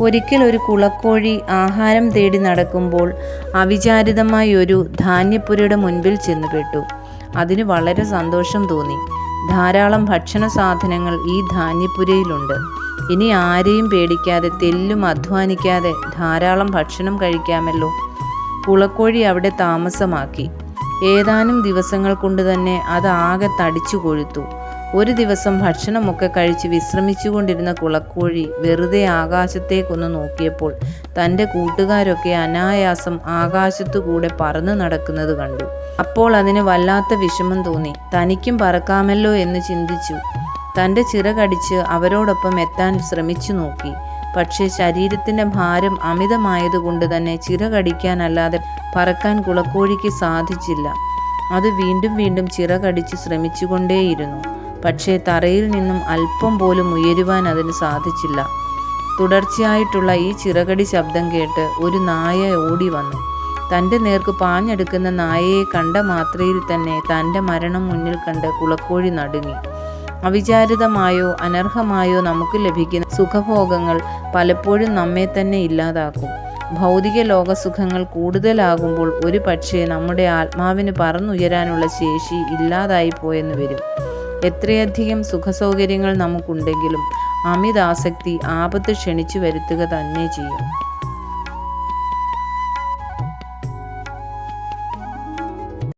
ഒരിക്കൽ ഒരു കുളക്കോഴി ആഹാരം തേടി നടക്കുമ്പോൾ അവിചാരിതമായി ഒരു ധാന്യപ്പുരയുടെ മുൻപിൽ ചെന്നുപെട്ടു. അതിന് വളരെ സന്തോഷം തോന്നി. ധാരാളം ഭക്ഷണ സാധനങ്ങൾ ഈ ധാന്യപ്പുരയിലുണ്ട്. ഇനി ആരെയും പേടിക്കാതെ തെല്ലും അധ്വാനിക്കാതെ ധാരാളം ഭക്ഷണം കഴിക്കാമല്ലോ. കുളക്കോഴി അവിടെ താമസമാക്കി. ഏതാനും ദിവസങ്ങൾ കൊണ്ട് തന്നെ അത് ആകെ തടിച്ചു കൊഴുത്തു. ഒരു ദിവസം ഭക്ഷണമൊക്കെ കഴിച്ച് വിശ്രമിച്ചുകൊണ്ടിരുന്ന കുളക്കോഴി വെറുതെ ആകാശത്തേക്കൊന്ന് നോക്കിയപ്പോൾ തൻ്റെ കൂട്ടുകാരൊക്കെ അനായാസം ആകാശത്തുകൂടെ പറന്നു നടക്കുന്നത് കണ്ടു. അപ്പോൾ അതിന് വല്ലാത്ത വിഷമം തോന്നി. തനിക്കും പറക്കാമല്ലോ എന്ന് ചിന്തിച്ചു. തൻ്റെ ചിറകടിച്ച് അവരോടൊപ്പം എത്താൻ ശ്രമിച്ചു നോക്കി. പക്ഷേ ശരീരത്തിൻ്റെ ഭാരം അമിതമായതുകൊണ്ട് തന്നെ ചിറകടിക്കാനല്ലാതെ പറക്കാൻ കുളക്കോഴിക്ക് സാധിച്ചില്ല. അത് വീണ്ടും വീണ്ടും ചിറകടിച്ച് ശ്രമിച്ചുകൊണ്ടേയിരുന്നു. പക്ഷേ തറയിൽ നിന്നും അല്പം പോലും ഉയരുവാൻ അതിന് സാധിച്ചില്ല. തുടർച്ചയായിട്ടുള്ള ഈ ചിറകടി ശബ്ദം കേട്ട് ഒരു നായ ഓടി വന്നു. തൻ്റെ നേർക്ക് പാഞ്ഞെടുക്കുന്ന നായയെ കണ്ട മാത്രയിൽ തന്നെ തൻ്റെ മരണം മുന്നിൽ കണ്ട് കുളക്കോഴി നടുങ്ങി. അവിചാരിതമായോ അനർഹമായോ നമുക്ക് ലഭിക്കുന്ന സുഖഭോഗങ്ങൾ പലപ്പോഴും നമ്മെ തന്നെ ഇല്ലാതാക്കും. ഭൗതിക ലോകസുഖങ്ങൾ കൂടുതലാകുമ്പോൾ ഒരു പക്ഷേ നമ്മുടെ ആത്മാവിന് പറന്നുയരാനുള്ള ശേഷി ഇല്ലാതായി പോയെന്ന് വരും. എത്രയധികം സുഖസൗകര്യങ്ങൾ നമുക്കുണ്ടെങ്കിലും അമിതാസക്തി ആപത്ത് ക്ഷണിച്ചു വരുത്തുക തന്നെ ചെയ്യും.